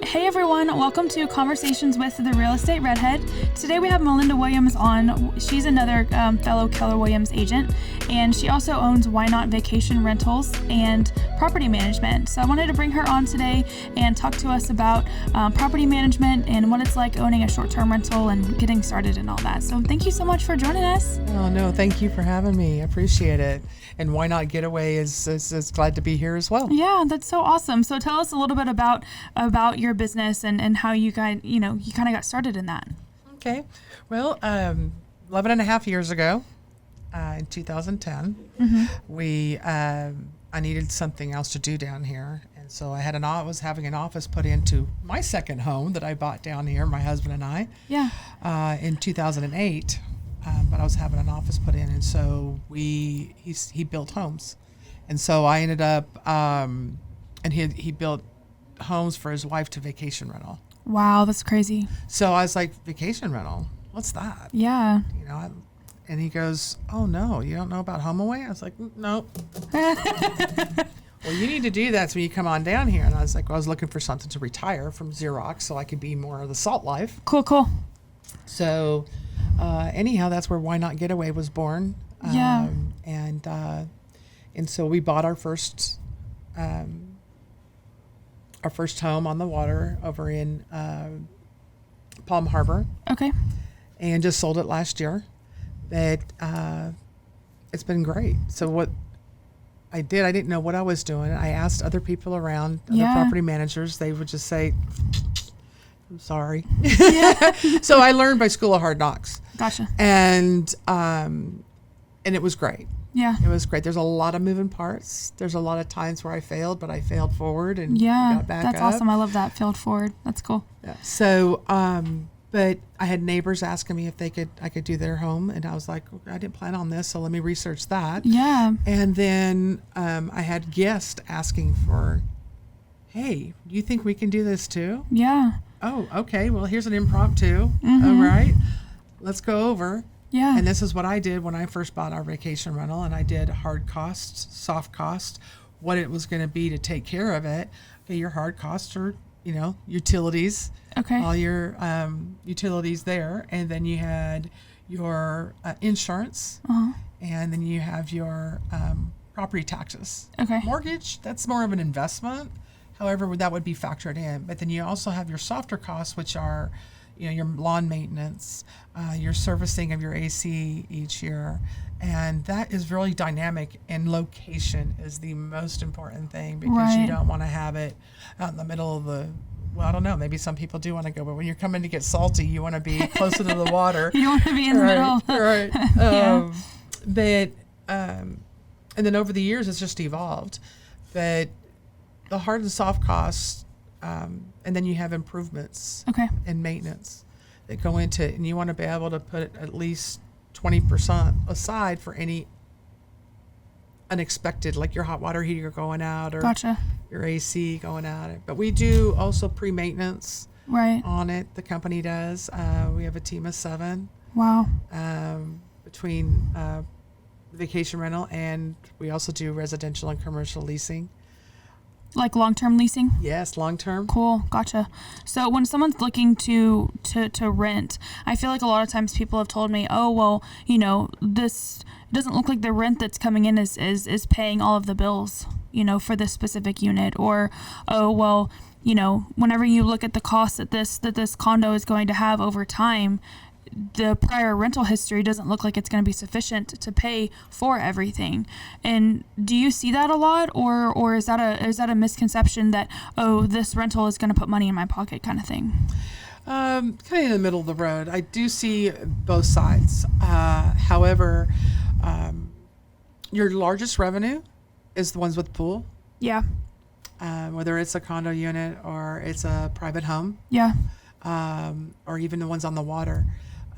Hey everyone, welcome to Conversations with the Real Estate Redhead. Today we have Melinda Williams on. She's another fellow Keller Williams agent, and she also owns Why Not Vacation Rentals and property management. So I wanted to bring her on today and talk to us about property management and what it's like owning a short-term rental and getting started and all that. So thank you so much for joining us. Oh, no, thank you for having me. I appreciate it. And Why Not Getaway is glad to be here as well. Yeah, that's so awesome. So tell us a little bit about your business and how you guys, you kind of got started in that. Okay. Well, 11 and a half years ago, in 2010, I needed something else to do down here. And so I was having an office put into my second home that I bought down here, my husband and I, in 2008. But I was having an office put in, and so he built homes, and so I ended up, and he built homes for his wife to vacation rental. Wow, that's crazy. So I was like, vacation rental? What's that? Yeah. And he goes, oh no, you don't know about HomeAway? I was like, nope. Well, you need to do that so when you come on down here. And I was like, well, I was looking for something to retire from Xerox so I could be more of the salt life. Cool. So anyhow, that's where Why Not Getaway was born. Yeah. And so we bought our first home on the water over in Palm Harbor. Okay. And just sold it last year. But it's been great. So what I didn't know what I was doing. I asked other people around, other property managers. They would just say, I'm sorry. Yeah. So I learned by School of Hard Knocks. Gotcha. And it was great. Yeah. It was great. There's a lot of moving parts. There's a lot of times where I failed, but I failed forward and got back that's up. awesome. I love that. Failed forward. That's cool. Yeah. So, but I had neighbors asking me if I could do their home, and I was like, I didn't plan on this, so let me research that. Yeah. And then I had guests asking for, hey, do you think we can do this too? Yeah. Oh, okay. Well, here's an impromptu. All right. Let's go over. Yeah. And this is what I did when I first bought our vacation rental, and I did hard costs, soft costs, what it was going to be to take care of it. Okay, your hard costs are, utilities. Okay. All your utilities there, and then you had your insurance, and then you have your property taxes. Okay. Mortgage, that's more of an investment. However, that would be factored in. But then you also have your softer costs, which are, your lawn maintenance, your servicing of your AC each year. And that is really dynamic, and location is the most important thing because you don't want to have it out in the middle of well, I don't know, maybe some people do want to go, but when you're coming to get salty, you want to be closer to the water. You don't want to be in the middle. Right. Yeah. But, and then over the years, it's just evolved. But the hard and soft costs, and then you have improvements and maintenance that go into it, and you want to be able to put at least 20% aside for any unexpected, like your hot water heater going out or your AC going out. But we do also pre-maintenance on it. The company does. We have a team of 7. Wow. Between vacation rental, and we also do residential and commercial leasing. Like long-term leasing? Yes, long-term. Cool. Gotcha. So when someone's looking to rent, I feel like a lot of times people have told me, oh, well, this doesn't look like the rent that's coming in is paying all of the bills, for this specific unit. Or, oh, well, whenever you look at the cost that this condo is going to have over time, the prior rental history doesn't look like it's going to be sufficient to pay for everything. And do you see that a lot, or is that a misconception that, oh, this rental is going to put money in my pocket kind of thing? Kind of in the middle of the road. I do see both sides. However, your largest revenue is the ones with pool. Yeah. Whether it's a condo unit or it's a private home. Yeah. Or even the ones on the water.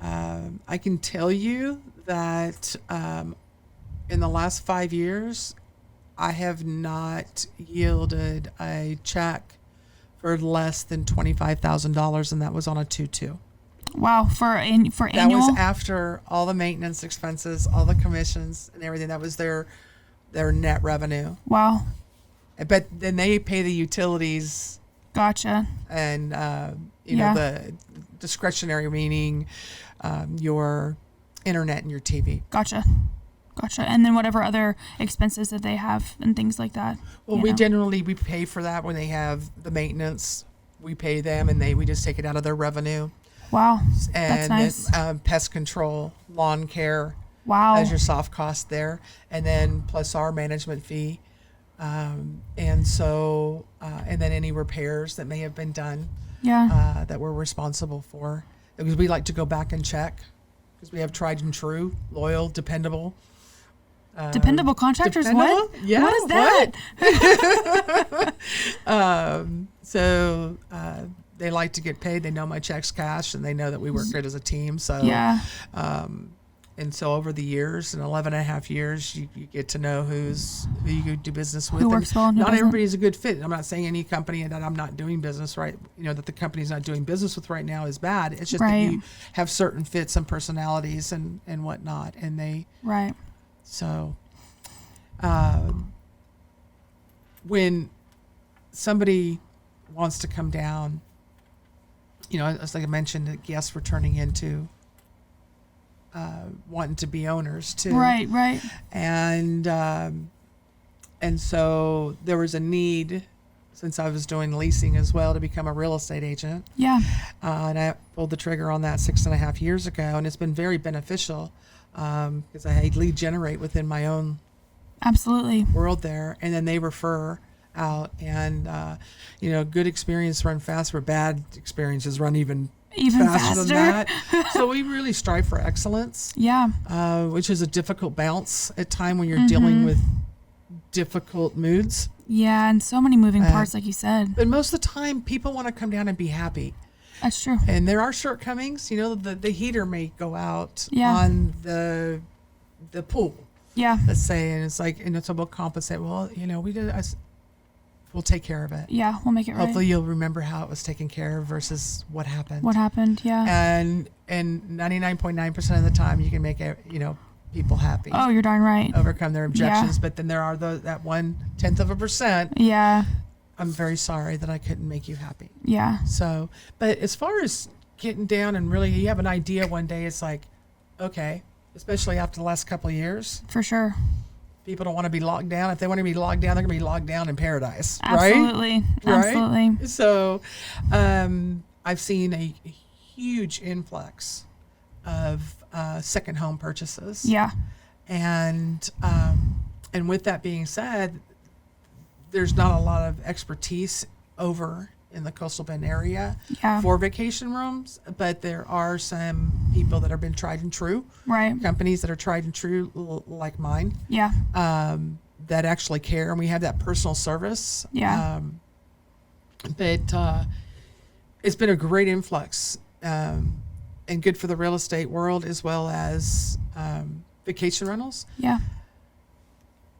I can tell you that in the last 5 years, I have not yielded a check for less than $25,000, and that was on a 2-2. Wow, for annual? That was after all the maintenance expenses, all the commissions, and everything. That was their net revenue. Wow. But then they pay the utilities Gotcha. And, you Yeah. know, the discretionary meaning your internet and your TV. Gotcha. And then whatever other expenses that they have and things like that. Well, you we know. generally, we pay for that when they have the maintenance. We pay them and we just take it out of their revenue. Wow. And That's nice. pest control, lawn care, Wow. as your soft cost there, and then plus our management fee, and so and then any repairs that may have been done Yeah. that we're responsible for, because we like to go back and check, because we have tried and true, loyal, dependable. Dependable contractors. What? Dependable? Yeah, What is that? So they like to get paid. They know my checks cash, and they know that we work good as a team. So Yeah. And so over the years, in 11 and a half years, you get to know who you do business with. Who And works well and who not doesn't. everybody is a good fit. I'm not saying any company that I'm not doing business right, that the company's not doing business with right now is bad. It's just that Right. you have certain fits and personalities and whatnot. And Right. so when somebody wants to come down, as like I mentioned, the guests were turning into wanting to be owners too. Right. And so there was a need, since I was doing leasing as well, to become a real estate agent. Yeah. And I pulled the trigger on that 6.5 years ago, and it's been very beneficial because I lead generate within my own Absolutely. world there, and then they refer out, and good experience run fast, but bad experiences run even faster than that. So we really strive for excellence, Yeah. which is a difficult balance at time when you're dealing with difficult moods. Yeah. And so many moving parts, like you said. But most of the time, people want to come down and be happy. That's true. And there are shortcomings. The heater may go out Yeah. on the pool, Yeah. let's say, and it's like, so we'll compensate. Well, we'll take care of it. Yeah. We'll make it right. Hopefully you'll remember how it was taken care of versus what happened. What happened? Yeah. And 99.9% of the time you can make it, people happy. Oh, you're darn right. Overcome their objections, but then there are that 1/10%. Yeah. I'm very sorry that I couldn't make you happy. Yeah. So, but as far as getting down and really, you have an idea one day, it's like, okay, especially after the last couple of years, For sure. people don't want to be locked down. If they want to be locked down, they're going to be locked down in paradise, right? Absolutely. Right? Absolutely. So, I've seen a huge influx of second home purchases. Yeah. And with that being said, there's not a lot of expertise over in the Coastal Bend area Yeah. for vacation rooms, but there are some people that have been tried and true, Right. companies that are tried and true, like mine, Yeah. that actually care, and we have that personal service. Yeah. But it's been a great influx, and good for the real estate world as well as vacation rentals. Yeah.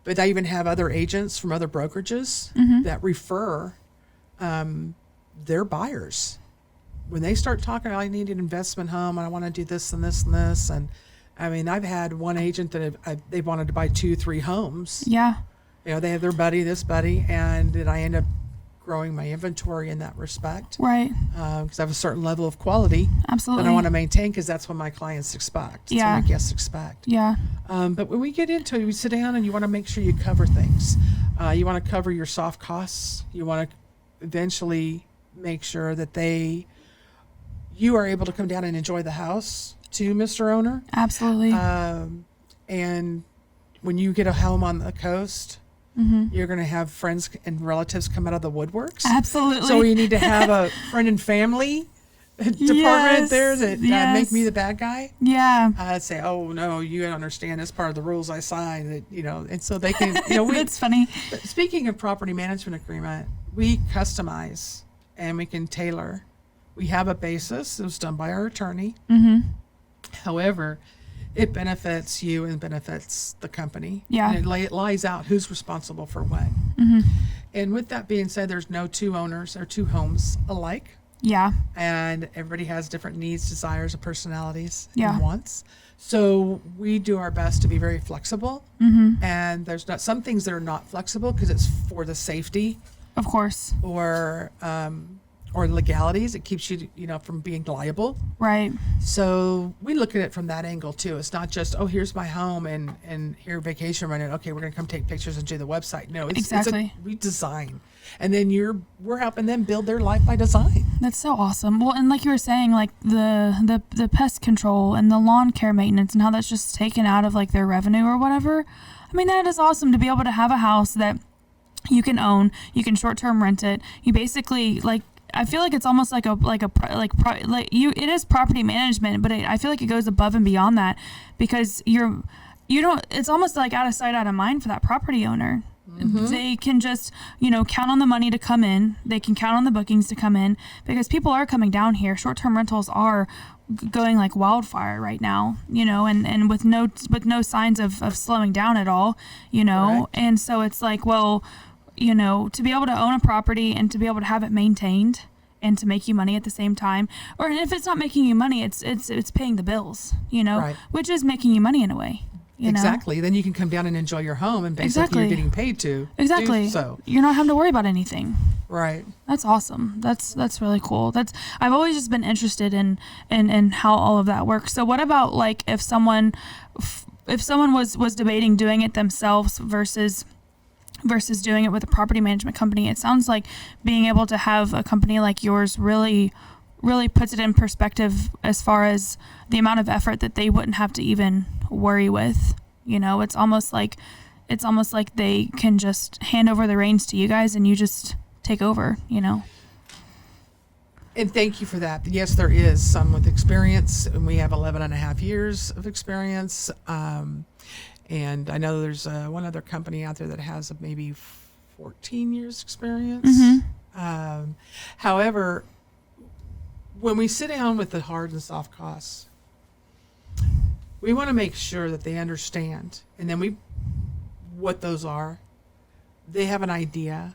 But I even have other agents from other brokerages that refer their buyers. When they start talking, I need an investment home and I want to do this and this and this. And I mean, I've had one agent that they wanted to buy 2-3 homes. Yeah. They have their buddy, this buddy, and then I end up growing my inventory in that respect. Right. Because I have a certain level of quality Absolutely. that I want to maintain, because that's what my clients expect. That's Yeah. what my guests expect. Yeah. But when we get into it, we sit down and you want to make sure you cover things. You want to cover your soft costs. You want to eventually make sure that you are able to come down and enjoy the house too, Mr. Owner. Absolutely. And when you get a home on the coast, you're going to have friends and relatives come out of the woodworks. Absolutely. So you need to have a friend and family department Yes, there that make yes. me the bad guy. Yeah. I'd say, oh no, you don't understand. That's part of the rules I signed. That and so they can. That's funny. Speaking of property management agreement, we customize and we can tailor. We have a basis. It was done by our attorney. However, it benefits you and benefits the company. Yeah. And it lies out who's responsible for what. And with that being said, there's no two owners or two homes alike. Yeah. And everybody has different needs, desires, and personalities Yeah. and wants. So we do our best to be very flexible. And there's not some things that are not flexible because it's for the safety Of course. or legalities. It keeps you, from being liable. Right. So we look at it from that angle too. It's not just, oh, here's my home and here vacation rented. Okay, we're gonna come take pictures and do the website. No, Exactly. we design, and then we're helping them build their life by design. That's so awesome. Well, and like you were saying, like the pest control and the lawn care maintenance and how that's just taken out of like their revenue or whatever. I mean, that is awesome to be able to have a house that you can own, you can short-term rent it. You basically like, I feel like it's almost like it is property management, but I feel like it goes above and beyond that, because it's almost like out of sight, out of mind for that property owner. Mm-hmm. They can just, count on the money to come in. They can count on the bookings to come in, because people are coming down here. Short-term rentals are going like wildfire right now, and with no signs of slowing down at all, Right. And so it's like, well, to be able to own a property and to be able to have it maintained and to make you money at the same time, or if it's not making you money, it's paying the bills, Right. which is making you money in a way. Exactly. Then you can come down and enjoy your home, and basically Exactly. you're getting paid to Exactly. do so. You're not having to worry about anything. Right. That's awesome. That's really cool. I've always just been interested in how all of that works. So what about like if someone was debating doing it themselves versus doing it with a property management company? It sounds like being able to have a company like yours really puts it in perspective as far as the amount of effort that they wouldn't have to even worry with. It's almost like they can just hand over the reins to you guys and you just take over, And thank you for that. Yes, there is some with experience, and we have 11 and a half years of experience. And I know there's one other company out there that has maybe 14 years experience. Mm-hmm. However, when we sit down with the hard and soft costs, we want to make sure that they understand, and then what those are. They have an idea.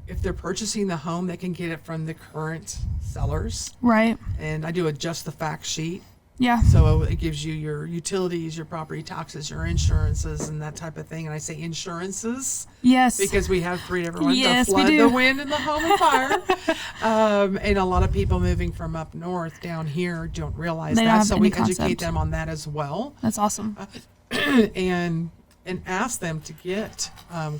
If they're purchasing the home, they can get it from the current sellers. Right. And I do adjust the fact sheet. Yeah. So it gives you your utilities, your property taxes, your insurances, and that type of thing. And I say insurances Yes. because we have three different ones: Yes, the we flood, do. the wind, and the home and fire. And a lot of people moving from up north down here don't realize They don't that. have So any we concept. educate them on that as well, That's awesome. and ask them to get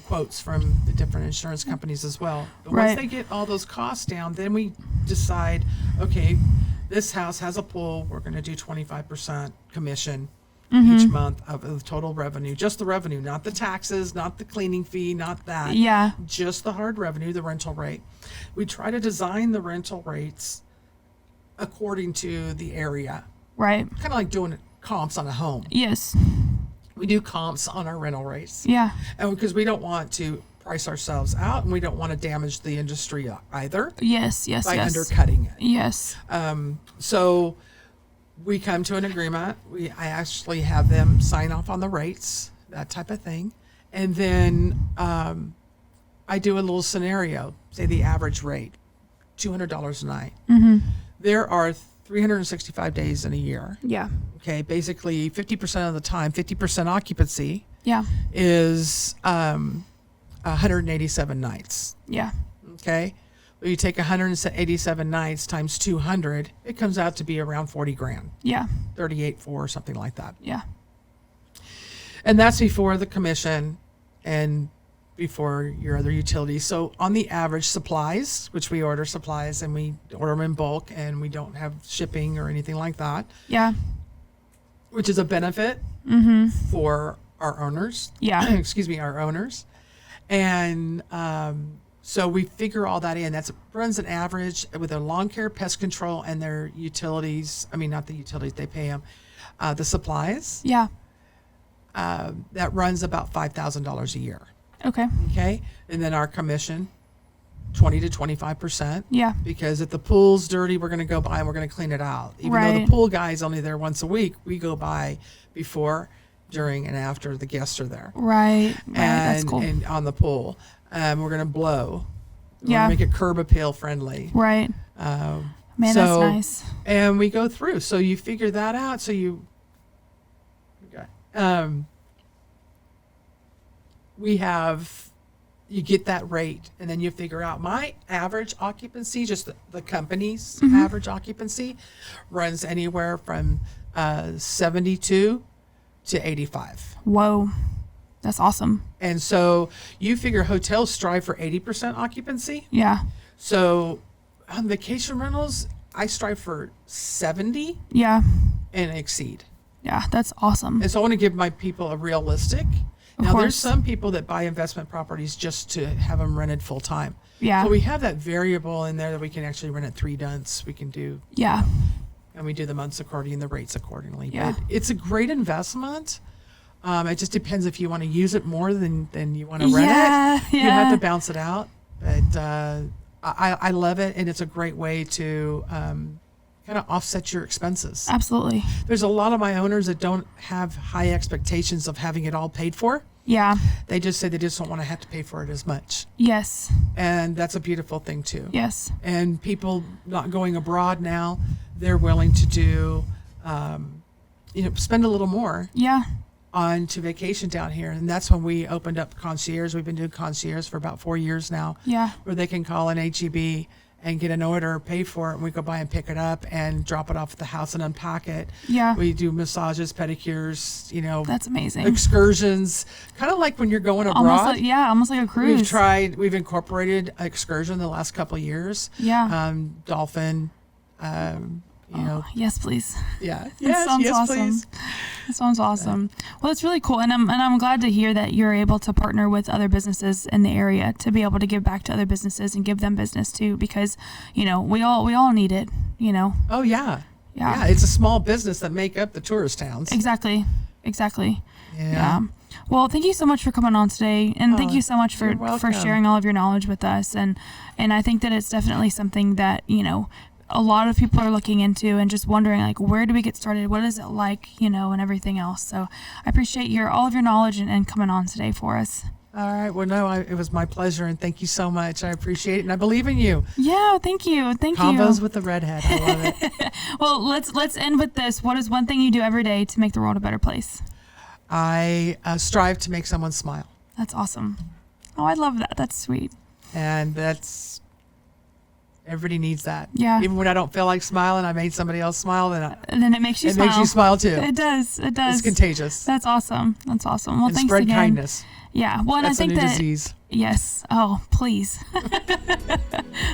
quotes from the different insurance companies as well. But Right. once they get all those costs down, then we decide, okay, this house has a pool. We're going to do 25% commission each month of the total revenue, just the revenue, not the taxes, not the cleaning fee, not that. Yeah. Just the hard revenue, the rental rate. We try to design the rental rates according to the area, Right. kind of like doing comps on a home. Yes. We do comps on our rental rates. Yeah. And because we don't want to price ourselves out, and we don't want to damage the industry either Yes. Yes. by yes. undercutting it. Yes. So we come to an agreement. I actually have them sign off on the rates, that type of thing. And then I do a little scenario, say the average rate, $200 a night. Mm-hmm. There are 365 days in a year. Yeah. Okay, basically 50% of the time, 50% occupancy Yeah. is 187 nights. Yeah. Okay, well, you take 187 nights times 200, it comes out to be around 40 grand, Yeah. 38.4 or something like that. Yeah. And that's before the commission and before your other utilities. So on the average, supplies, which we order supplies and we order them in bulk, and we don't have shipping or anything like that, Yeah. which is a benefit for our owners. Yeah. Excuse me, our owners. And so we figure all that in. That runs an average with their lawn care, pest control, and their utilities. I mean, not the utilities, they pay them. The supplies, Yeah. that runs about $5,000 a year. Okay. Okay. And then our commission, 20 to 25%. Yeah. Because if the pool's dirty, we're going to go by and we're going to clean it out. Even though Right. the pool guy's only there once a week, we go by before, during, and after the guests are there. Right. Right. That's And, cool. and on the pool, we're going to blow. We're Yeah. going to make it curb appeal friendly. Right. Man, so- that's nice. And we go through. So you figure that out. So we have you get that rate, and then you figure out my average occupancy, just the company's average occupancy, runs anywhere from 72 to 85. Whoa, that's awesome. And so you figure hotels strive for 80% occupancy. Yeah. So on vacation rentals, I strive for 70 Yeah. and exceed. Yeah, that's awesome. And so I want to give my people a realistic. Of Now, course. there's some people that buy investment properties just to have them rented full time. Yeah. So we have that variable in there that we can actually rent it 3 months. We can do, Yeah. and we do the months accordingly and the rates accordingly. Yeah. But it's a great investment. It just depends if you want to use it more than you want to rent it. You have to bounce it out. But I love it, and it's a great way to kind of offset your expenses. Absolutely. There's a lot of my owners that don't have high expectations of having it all paid for. Yeah. They just say they just don't want to have to pay for it as much. Yes. And that's a beautiful thing too. Yes. And people not going abroad now, they're willing to do, spend a little more Yeah. on to vacation down here. And that's when we opened up concierge. We've been doing concierge for about 4 years now, Yeah. where they can call an HEB and get an order, pay for it, and we go by and pick it up and drop it off at the house and unpack it. Yeah. We do massages, pedicures, That's amazing. excursions, kind of like when you're going abroad. Almost like a cruise. We've incorporated excursion the last couple of years. Yeah. Dolphin, Yes, please. yeah. That Yes, sounds yes, awesome. please. That sounds awesome. Well, it's really cool, and I'm glad to hear that you're able to partner with other businesses in the area to be able to give back to other businesses and give them business too, because we all need it. Oh, yeah. Yeah. Yeah, it's a small business that make up the tourist towns. Exactly. Yeah. Well, thank you so much for coming on today, and thank you so much you're for welcome. sharing all of your knowledge with us. And I think that it's definitely something that a lot of people are looking into and just wondering, like, where do we get started? What is it like, and everything else. So I appreciate all of your knowledge and coming on today for us. All right. Well, no, it was my pleasure, and thank you so much. I appreciate it, and I believe in you. Yeah, thank you. Combos with the redhead. I love it. Well, let's end with this. What is one thing you do every day to make the world a better place? I strive to make someone smile, That's awesome. Oh, I love that. That's sweet. and everybody needs that. Yeah. Even when I don't feel like smiling, I made somebody else smile, then And then it makes you it smile. makes you smile too. It does. It's contagious. That's awesome. Well, And thanks spread again. kindness. Yeah. Well, and That's I think a new that disease. yes. Oh, please.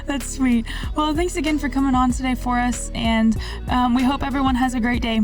That's sweet. Well, thanks again for coming on today for us, and we hope everyone has a great day.